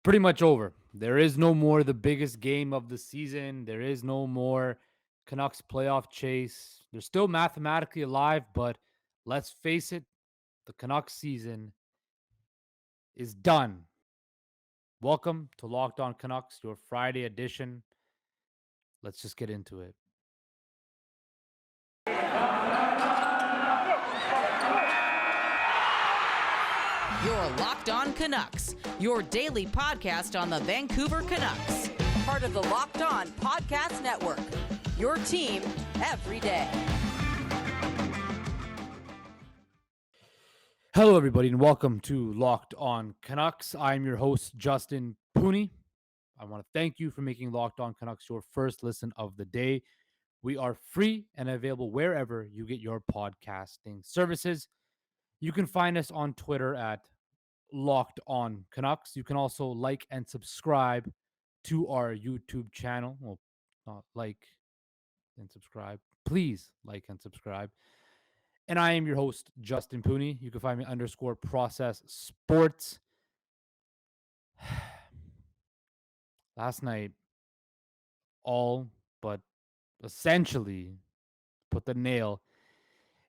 pretty much over. There is no more the biggest game of the season. There is no more Canucks playoff chase. They're still mathematically alive, but let's face it, the Canucks season is done. Welcome to Locked On Canucks, your Friday edition. Let's just get into it. You're Locked On Canucks, your daily podcast on the Vancouver Canucks. Part of the Locked On Podcast Network, your team every day. Hello, everybody, and welcome to Locked On Canucks. I'm your host, Justin Pooney. I want to thank you for making Locked On Canucks your first listen of the day. We are free and available wherever you get your podcasting services. You can find us on Twitter at Locked On Canucks. You can also like and subscribe to our YouTube channel. Well, not like and subscribe. Please like and subscribe. And I am your host, Justin Pooney. You can find me _process sports. Last night, all but essentially put the nail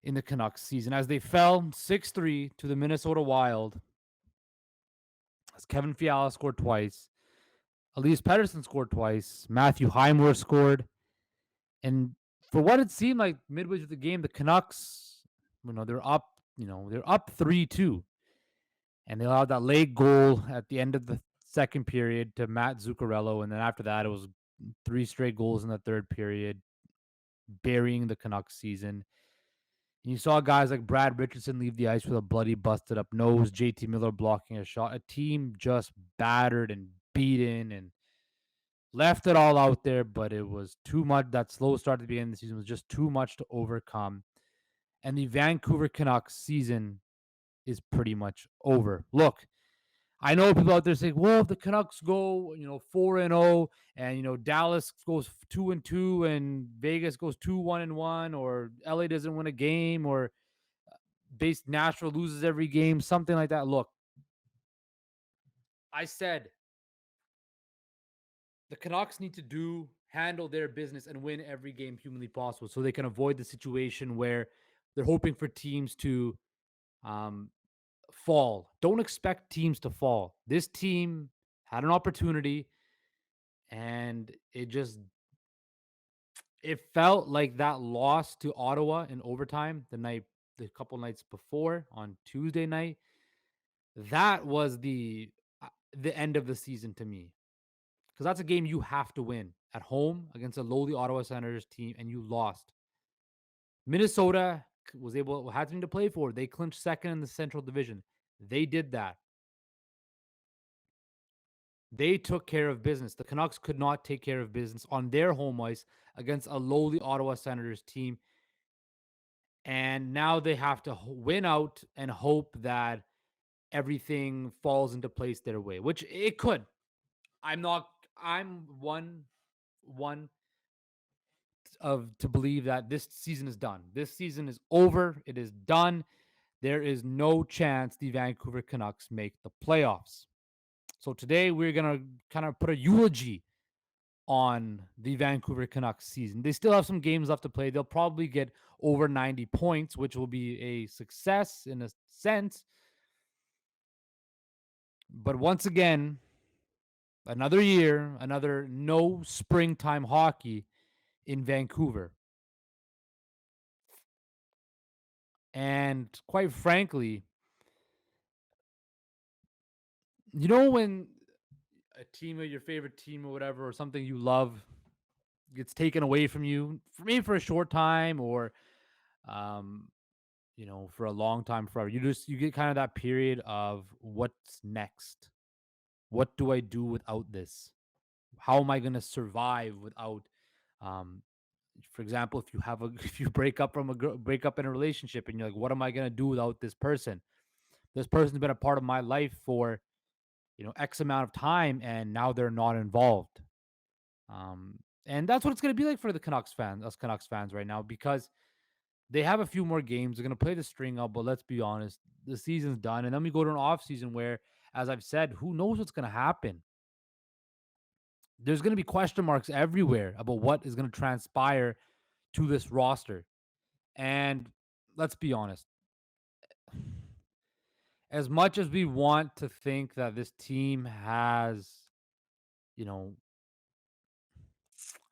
in the Canucks season as they fell 6-3 to the Minnesota Wild. As Kevin Fiala scored twice, Elias Pettersson scored twice, Matthew Highmore scored, and for what it seemed like midway through the game, the Canucks, they're up, they're up 3-2, and they allowed that late goal at the end of the second period to Matt Zuccarello, and then after that, it was 3 straight goals in the third period, burying the Canucks season. And you saw guys like Brad Richardson leave the ice with a bloody, busted up nose, JT Miller blocking a shot, a team just battered and beaten and left it all out there, but it was too much. That slow start at the beginning of the season was just too much to overcome. And the Vancouver Canucks season is pretty much over. Look, I know people out there saying, well, if the Canucks go, 4-0 and, Dallas goes 2-2 and Vegas goes 2-1-1 or LA doesn't win a game or base Nashville loses every game, something like that. Look, I said the Canucks need to handle their business and win every game humanly possible so they can avoid the situation where they're hoping for teams to fall. Don't expect teams to fall. This team had an opportunity and it felt like that loss to Ottawa in overtime the couple nights before on Tuesday night. That was the end of the season to me. Because that's a game you have to win at home against a lowly Ottawa Senators team, and you lost. Minnesota had something to play for. They clinched second in the Central Division. They did that. They took care of business. The Canucks could not take care of business on their home ice against a lowly Ottawa Senators team. And now they have to win out and hope that everything falls into place their way, which it could. I'm one to believe that this season is done. This season is over. It is done. There is no chance the Vancouver Canucks make the playoffs. So today we're going to kind of put a eulogy on the Vancouver Canucks season. They still have some games left to play. They'll probably get over 90 points, which will be a success in a sense. But once again, another year, another no springtime hockey in Vancouver. And quite frankly, when a team of your favorite team or whatever, or something you love gets taken away from you, for me for a short time or, for a long time, forever, you get kind of that period of what's next? What do I do without this? How am I going to survive without, for example, if you break up in a relationship and you're like, what am I going to do without this person? This person's been a part of my life for, X amount of time, and now they're not involved. And that's what it's going to be like for us Canucks fans right now, because they have a few more games. They're going to play the string up, but let's be honest, the season's done. And then we go to an off season where, as I've said, who knows what's going to happen? There's going to be question marks everywhere about what is going to transpire to this roster. And let's be honest, as much as we want to think that this team you know,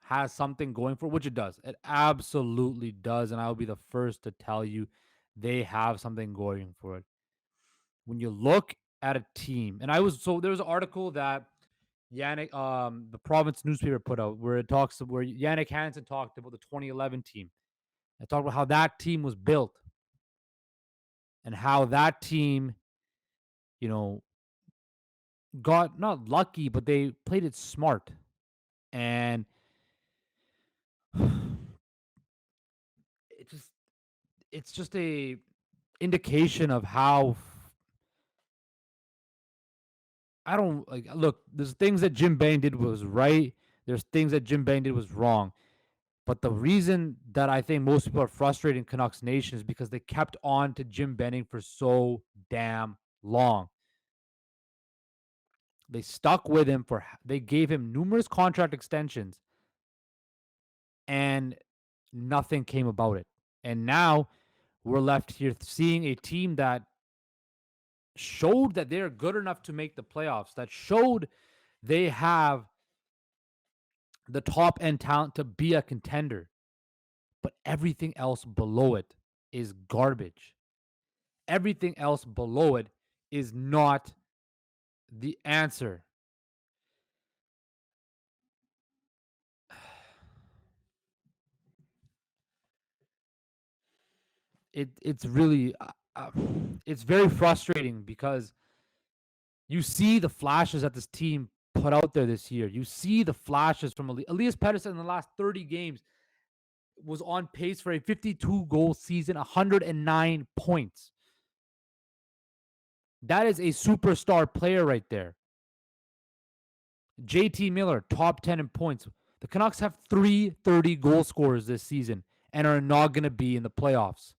has something going for it, which it does. It absolutely does. And I'll be the first to tell you they have something going for it. When you look at a team, and there was an article that Yannick, the province newspaper put out where Yannick Hansen talked about the 2011 team. I talked about how that team was built and how that team, you know, got not lucky, but they played it smart. And it just it's just a indication of how I don't like look, there's things that Jim Bain did was right. There's things that Jim Bain did was wrong. But the reason that I think most people are frustrated in Canucks Nation is because they kept on to Jim Benning for so damn long. They stuck with him they gave him numerous contract extensions and nothing came about it. And now we're left here seeing a team that showed that they're good enough to make the playoffs, that showed they have the top end talent to be a contender, but everything else below it is garbage. Everything else below it is not the answer. It's really it's very frustrating because you see the flashes that this team put out there this year. You see the flashes from Elias Pettersson in the last 30 games was on pace for a 52 goal season, 109 points. That is a superstar player right there. JT Miller, top 10 in points. The Canucks have 330 goal scorers this season and are not going to be in the playoffs.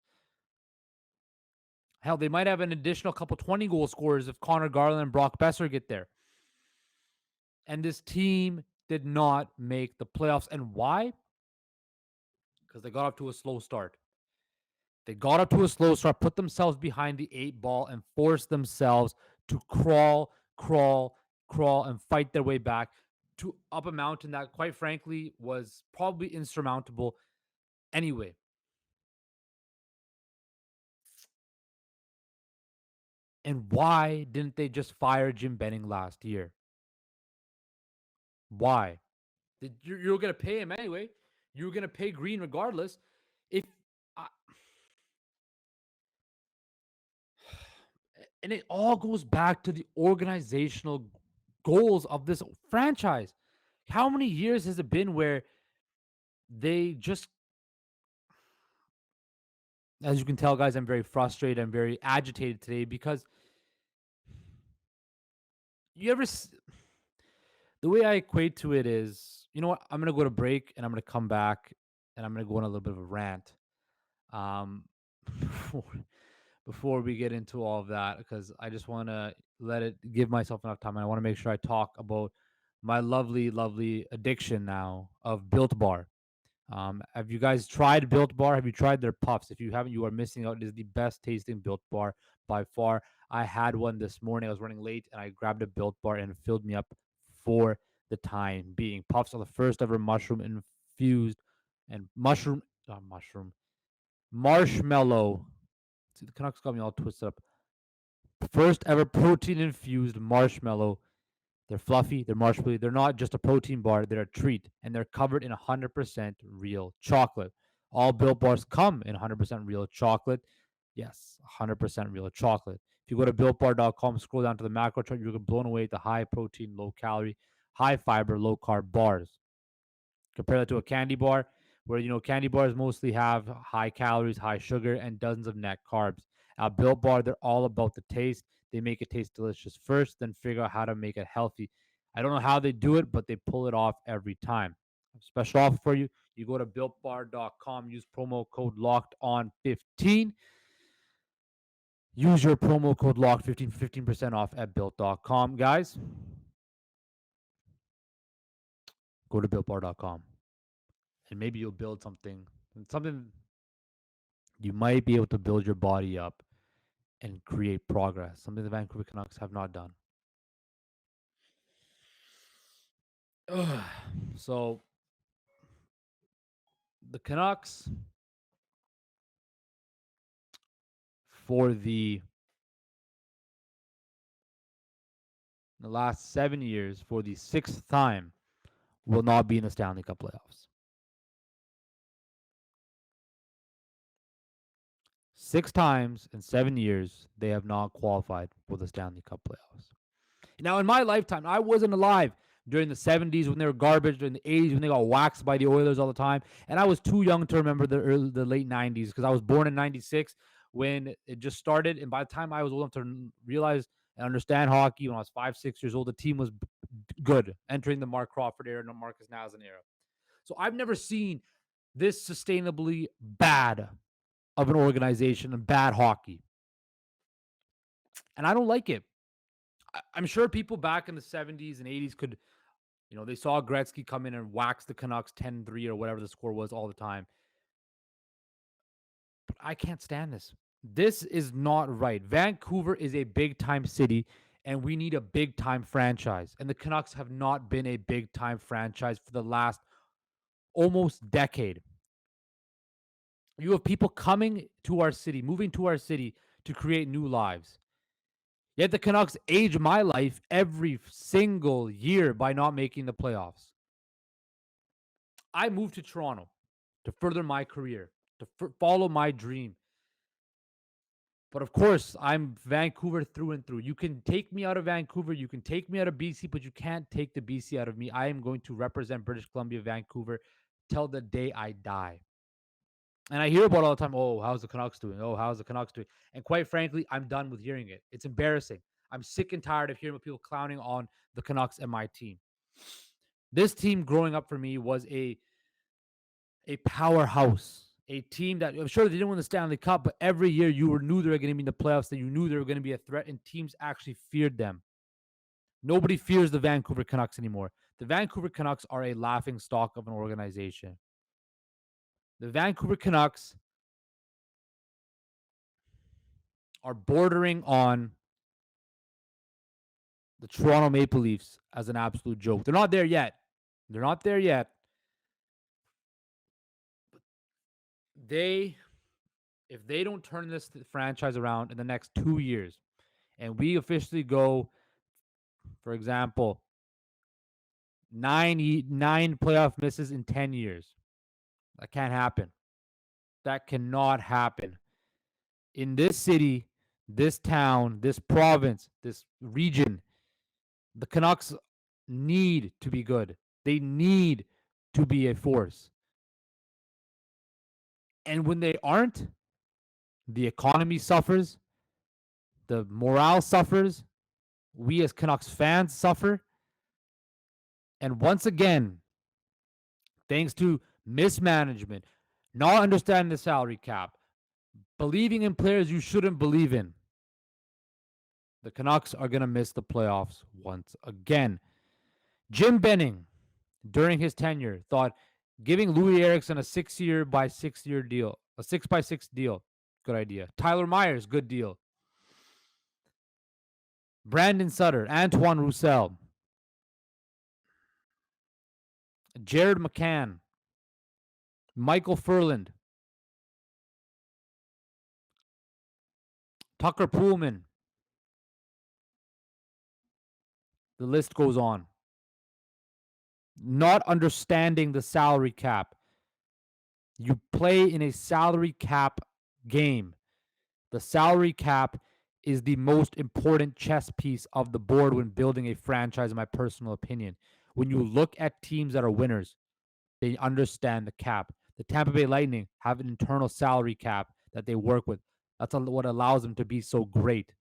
Hell, they might have an additional couple 20 goal scorers if Conor Garland and Brock Besser get there. And this team did not make the playoffs. And why? Because they got off to a slow start. They got up to a slow start, put themselves behind the 8 ball, and forced themselves to crawl, and fight their way back to up a mountain that, quite frankly, was probably insurmountable anyway. And why didn't they just fire Jim Benning last year? Why? You're going to pay him anyway. You're going to pay Green regardless. If I, and it all goes back to the organizational goals of this franchise. How many years has it been where they just, as you can tell, guys, I'm very frustrated. I'm very agitated today because you ever, the way I equate to it is, you know what? I'm going to go to break and I'm going to come back and I'm going to go on a little bit of a rant. Um, before, before we get into all of that, because I just want to give myself enough time. And I want to make sure I talk about my lovely, lovely addiction now of Built Bar. Have you guys tried Built Bar? Have you tried their puffs? If you haven't, you are missing out. It is the best tasting Built Bar by far. I had one this morning. I was running late and I grabbed a Built Bar and it filled me up for the time being. Puffs are the first ever mushroom infused and marshmallow. See, the Canucks got me all twisted up. First ever protein infused marshmallow. They're fluffy, they're marshmallowy. They're not just a protein bar, they're a treat. And they're covered in 100% real chocolate. All Built Bars come in 100% real chocolate. Yes, 100% real chocolate. If you go to builtbar.com, scroll down to the macro chart, you'll get blown away at the high protein, low calorie, high fiber, low carb bars. Compare that to a candy bar, where candy bars mostly have high calories, high sugar, and dozens of net carbs. At Built Bar, they're all about the taste. They make it taste delicious first, then figure out how to make it healthy. I don't know how they do it, but they pull it off every time. Special offer for you. You go to builtbar.com, use promo code locked on 15. Use your promo code locked 15 for 15% off at built.com, guys. Go to builtbar.com and maybe you'll build something you might be able to build your body up and create progress, something the Vancouver Canucks have not done. So the Canucks for the last 7 years, for the sixth time, will not be in the Stanley Cup playoffs. 6 times in 7 years, they have not qualified for the Stanley Cup playoffs. Now, in my lifetime, I wasn't alive during the 70s when they were garbage, during the 80s when they got waxed by the Oilers all the time, and I was too young to remember the late 90s because I was born in 96 when it just started, and by the time I was old enough to realize and understand hockey when I was 5, 6 years old, the team was good, entering the Mark Crawford era and the Marcus Naslund era. So I've never seen this sustainably bad of an organization and bad hockey, and I don't like it. I'm sure people back in the 70s and 80s could, they saw Gretzky come in and wax the Canucks 10-3 or whatever the score was all the time. But I can't stand this. This is not right. Vancouver is a big time city and we need a big time franchise. And the Canucks have not been a big time franchise for the last almost decade. You have people coming to our city, moving to our city to create new lives. Yet the Canucks age my life every single year by not making the playoffs. I moved to Toronto to further my career, to follow my dream. But of course, I'm Vancouver through and through. You can take me out of Vancouver, you can take me out of BC, but you can't take the BC out of me. I am going to represent British Columbia, Vancouver till the day I die. And I hear about it all the time. Oh, how's the Canucks doing? Oh, how's the Canucks doing? And quite frankly, I'm done with hearing it. It's embarrassing. I'm sick and tired of hearing people clowning on the Canucks and my team. This team growing up for me was a powerhouse, a team that I'm sure they didn't win the Stanley Cup, but every year you knew they were going to be in the playoffs, that you knew they were going to be a threat, and teams actually feared them. Nobody fears the Vancouver Canucks anymore. The Vancouver Canucks are a laughing stock of an organization. The Vancouver Canucks are bordering on the Toronto Maple Leafs as an absolute joke. They're not there yet. They're not there yet. If they don't turn this franchise around in the next 2 years, and we officially go, for example, nine playoff misses in 10 years, that can't happen. That cannot happen. In this city, this town, this province, this region, the Canucks need to be good. They need to be a force. And when they aren't, the economy suffers, the morale suffers, we as Canucks fans suffer. And once again, thanks to mismanagement, not understanding the salary cap, believing in players you shouldn't believe in, the Canucks are going to miss the playoffs once again. Jim Benning, during his tenure, thought giving Louis Eriksson a 6-year by 6-year deal, a 6x6 deal, good idea. Tyler Myers, good deal. Brandon Sutter, Antoine Roussel, Jared McCann, Michael Furland, Tucker Poolman. The list goes on. Not understanding the salary cap. You play in a salary cap game. The salary cap is the most important chess piece of the board when building a franchise, in my personal opinion. When you look at teams that are winners, they understand the cap. The Tampa Bay Lightning have an internal salary cap that they work with. That's what allows them to be so great.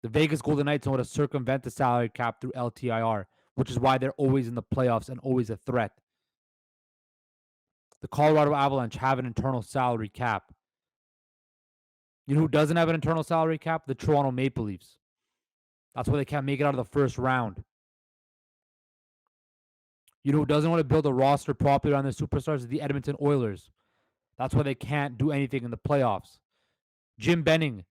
The Vegas Golden Knights know how to circumvent the salary cap through LTIR, which is why they're always in the playoffs and always a threat. The Colorado Avalanche have an internal salary cap. You know who doesn't have an internal salary cap? The Toronto Maple Leafs. That's why they can't make it out of the first round. You know who doesn't want to build a roster properly around their superstars is the Edmonton Oilers. That's why they can't do anything in the playoffs. Jim Benning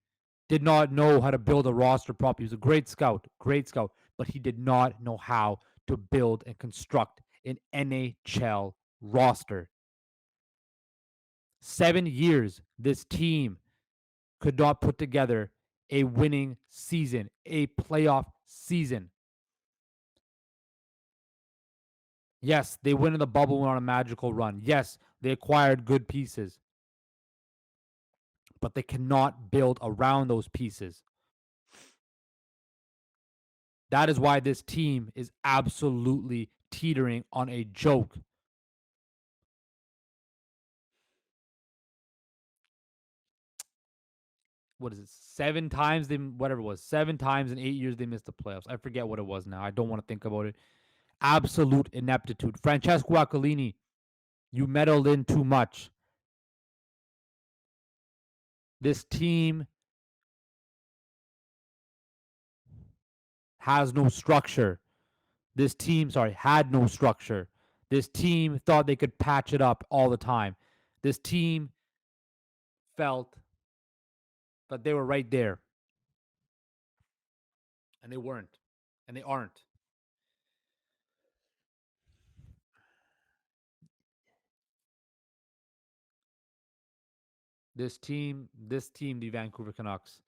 did not know how to build a roster properly. He was a great scout, but he did not know how to build and construct an NHL roster. 7 years, this team could not put together a winning season, a playoff season. Yes, they went in the bubble, went on a magical run. Yes, they acquired good pieces, but they cannot build around those pieces. That is why this team is absolutely teetering on a joke. What is it? 7 times they, whatever it was, 7 times in 8 years they missed the playoffs. I forget what it was now. I don't want to think about it. Absolute ineptitude. Francesco Aquilini, you meddled in too much. This team has no structure. This team, sorry, had no structure. This team thought they could patch it up all the time. This team felt that they were right there, and they weren't, and they aren't. This team, the Vancouver Canucks,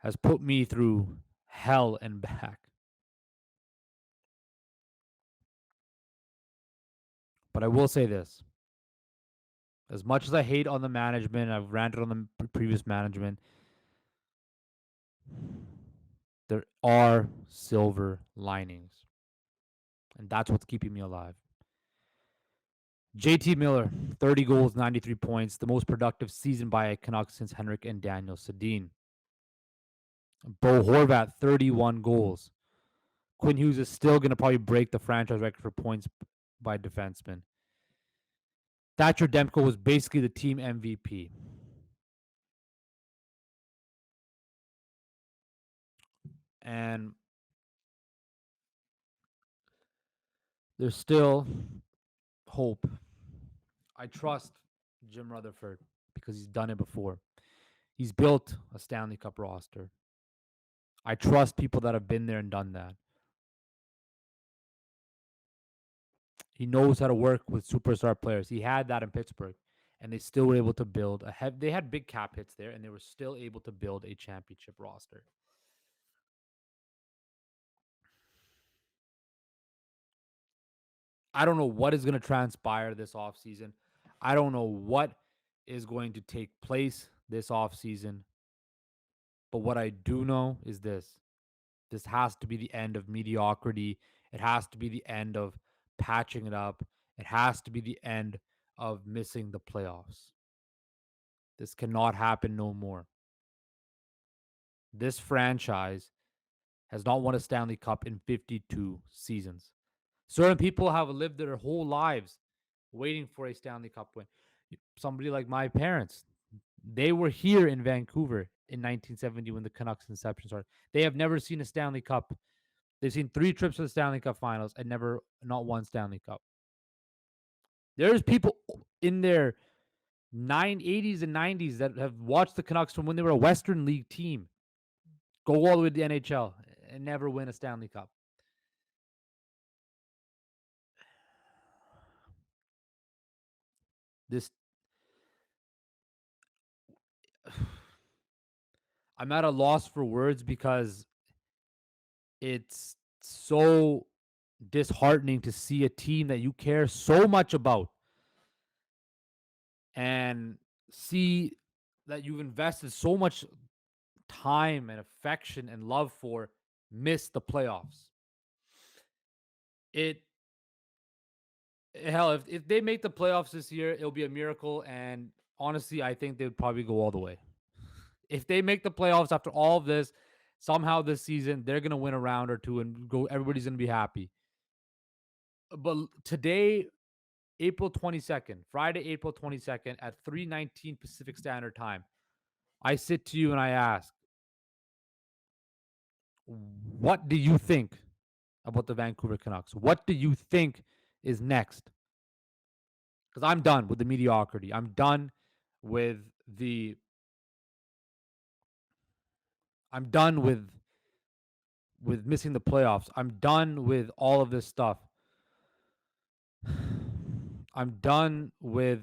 has put me through hell and back. But I will say this. As much as I hate on the management, I've ranted on the previous management, there are silver linings. And that's what's keeping me alive. JT Miller, 30 goals, 93 points, the most productive season by a Canuck since Henrik and Daniel Sedin. Bo Horvat, 31 goals. Quinn Hughes is still going to probably break the franchise record for points by defenseman. Thatcher Demko was basically the team MVP. And there's still hope. I trust Jim Rutherford because he's done it before. He's built a Stanley Cup roster. I trust people that have been there and done that. He knows how to work with superstar players. He had that in Pittsburgh, and they still were able to build they had big cap hits there, and they were still able to build a championship roster. I don't know what is going to transpire this offseason. I don't know what is going to take place this offseason. But what I do know is this. This has to be the end of mediocrity. It has to be the end of patching it up. It has to be the end of missing the playoffs. This cannot happen no more. This franchise has not won a Stanley Cup in 52 seasons. Certain people have lived their whole lives waiting for a Stanley Cup win. Somebody like my parents, they were here in Vancouver in 1970 when the Canucks inception started. They have never seen a Stanley Cup. They've seen 3 trips to the Stanley Cup finals and not one Stanley Cup. There's people in their 80s and 90s that have watched the Canucks from when they were a Western League team go all the way to the NHL and never win a Stanley Cup. This I'm at a loss for words because it's so disheartening to see a team that you care so much about and see that you've invested so much time and affection and love for miss the playoffs. It hell if they make the playoffs this year, it'll be a miracle, and honestly, I think they would probably go all the way. If they make the playoffs after all of this, somehow this season they're gonna win a round or two and go. Everybody's gonna be happy. But today, April 22nd, Friday, April 22nd at 3:19 Pacific Standard Time, I sit to you and I ask, what do you think about the Vancouver Canucks? What do you think is next. Because I'm done with the mediocrity. I'm done with the. I'm done with missing the playoffs. I'm done with all of this stuff. I'm done with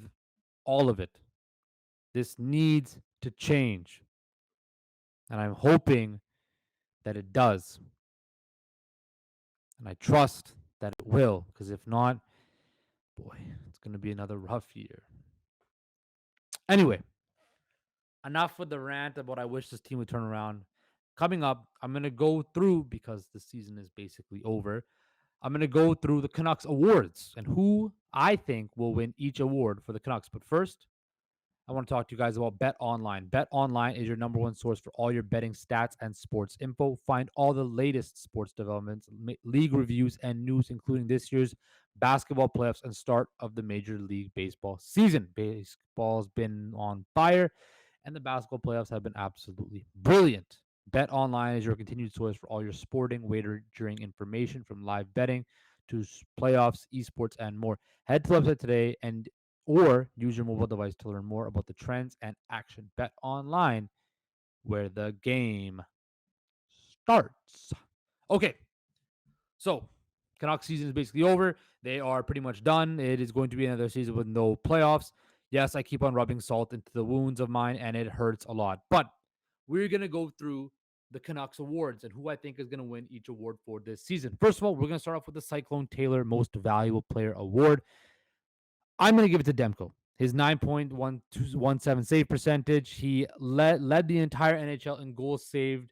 all of it. This needs to change. And I'm hoping that it does. And I trust that it will. Because if not, boy, it's going to be another rough year. Anyway, enough with the rant about I wish this team would turn around. Coming up, I'm going to go through, because the season is basically over, I'm going to go through the Canucks awards and who I think will win each award for the Canucks. But first, I want to talk to you guys about BetOnline. BetOnline is your number one source for all your betting stats and sports info. Find all the latest sports developments, league reviews, and news, including this year's basketball playoffs and start of the Major League Baseball season. Baseball's been on fire, and the basketball playoffs have been absolutely brilliant. BetOnline is your continued source for all your sporting wagering information, from live betting to playoffs, esports, and more. Head to the website today and or use your mobile device to learn more about the trends and action. Bet online, where the game starts. Okay, so Canucks season is basically over. They are pretty much done. It is going to be another season with no playoffs. Yes, I keep on rubbing salt into the wounds of mine, and it hurts a lot. But we're going to go through the Canucks awards and who I think is going to win each award for this season. First of all, we're going to start off with the Cyclone Taylor Most Valuable Player Award. I'm going to give it to Demko. His 9.117 save percentage. He led the entire NHL in goals saved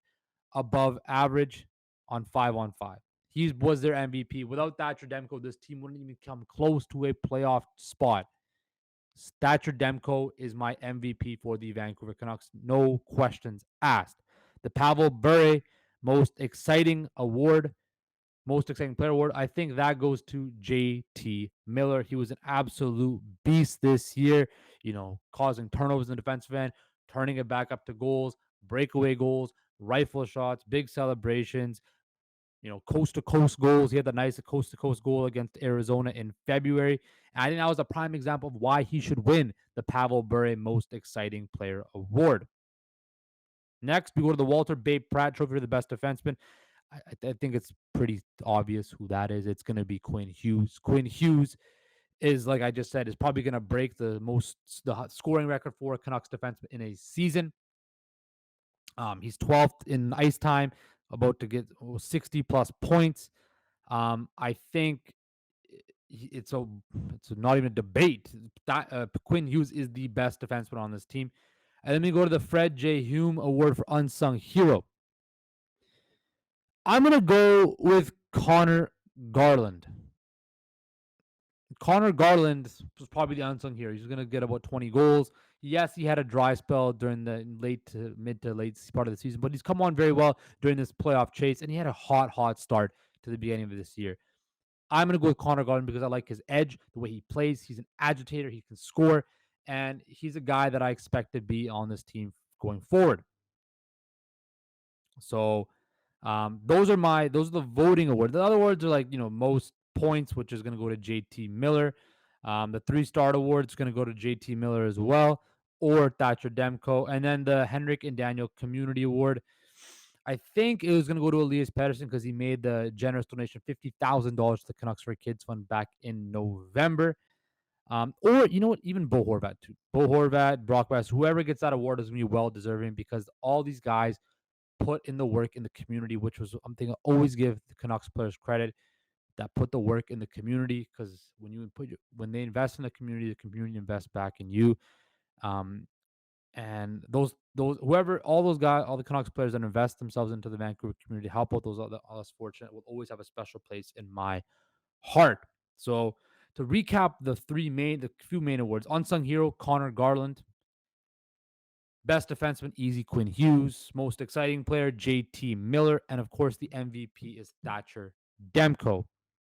above average on 5-on-5. He was their MVP. Without Thatcher Demko, this team wouldn't even come close to a playoff spot. Thatcher Demko is my MVP for the Vancouver Canucks. No questions asked. The Pavel Bure Most Exciting Award, Most Exciting Player Award, I think that goes to JT Miller. He was an absolute beast this year, causing turnovers in the defensive end, turning it back up to goals, breakaway goals, rifle shots, big celebrations, coast to coast goals. He had the nice coast to coast goal against Arizona in February. And I think that was a prime example of why he should win the Pavel Bure Most Exciting Player Award. Next, we go to the Walter Bay Pratt Trophy for the best defenseman. I think it's pretty obvious who that is. It's going to be Quinn Hughes. Quinn Hughes is, like I just said, is probably going to break the scoring record for a Canucks defenseman in a season. He's 12th in ice time, about to get 60 plus points. I think it's not even a debate. That Quinn Hughes is the best defenseman on this team. And then we go to the Fred J. Hume Award for Unsung Hero. I'm going to go with Conor Garland. Conor Garland was probably the unsung hero. He's going to get about 20 goals. Yes, he had a dry spell during the mid to late part of the season, but he's come on very well during this playoff chase, and he had a hot start to the beginning of this year. I'm going to go with Conor Garland because I like his edge, the way he plays. He's an agitator. He can score, and he's a guy that I expect to be on this team going forward. So those are the voting awards. The other awards are like, most points, which is going to go to JT Miller. The 3-star award is going to go to JT Miller as well, or Thatcher Demko. And then the Henrik and Daniel Community Award, I think it was going to go to Elias Pettersson because he made the generous donation of $50,000 to the Canucks for Kids Fund back in November. Or, you know what, even Bo Horvat too. Bo Horvat, Brock West, whoever gets that award is going to be well deserving because all these guys put in the work in the community, which was something I always give the Canucks players credit, that put the work in the community, because when they invest in the community invests back in you. And those whoever all those guys, all the Canucks players that invest themselves into the Vancouver community, help out those other less fortunate, will always have a special place in my heart. So to recap the few main awards: unsung hero Conor Garland, best defenseman easy Quinn Hughes, most exciting player JT Miller, and of course the MVP is Thatcher Demko.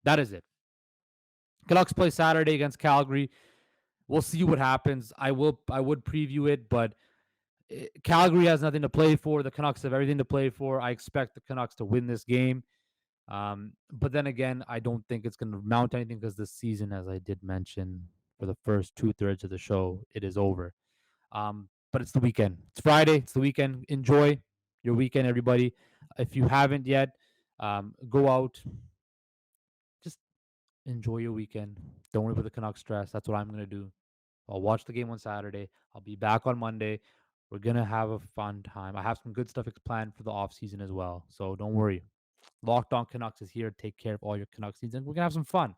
That is it. Canucks play Saturday against Calgary. We'll see what happens. I would preview it, but Calgary has nothing to play for. The Canucks have everything to play for. I expect the Canucks to win this game. But then again, I don't think it's going to mount anything because this season, as I did mention for the first two-thirds of the show, it is over. But it's the weekend. It's Friday. It's the weekend. Enjoy your weekend, everybody. If you haven't yet, go out. Just enjoy your weekend. Don't worry about the Canucks stress. That's what I'm going to do. I'll watch the game on Saturday. I'll be back on Monday. We're going to have a fun time. I have some good stuff planned for the off season as well. So don't worry. Locked On Canucks is here to take care of all your Canucks needs, and we're going to have some fun.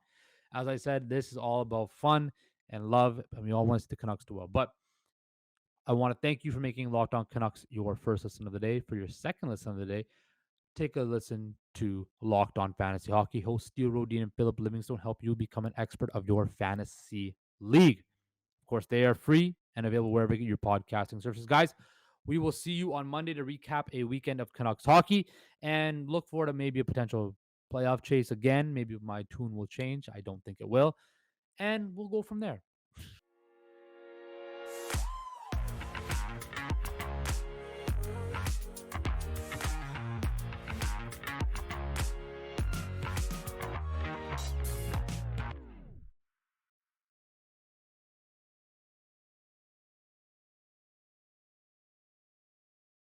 As I said, this is all about fun and love, and we all want to see the Canucks do well. But I want to thank you for making Locked On Canucks your first listen of the day. For your second listen of the day, take a listen to Locked On Fantasy Hockey. Hosts Steele Rodine and Philip Livingstone help you become an expert of your fantasy league. Of course, they are free and available wherever you get your podcasting services. Guys, we will see you on Monday to recap a weekend of Canucks hockey and look forward to maybe a potential playoff chase again. Maybe my tune will change. I don't think it will. And we'll go from there.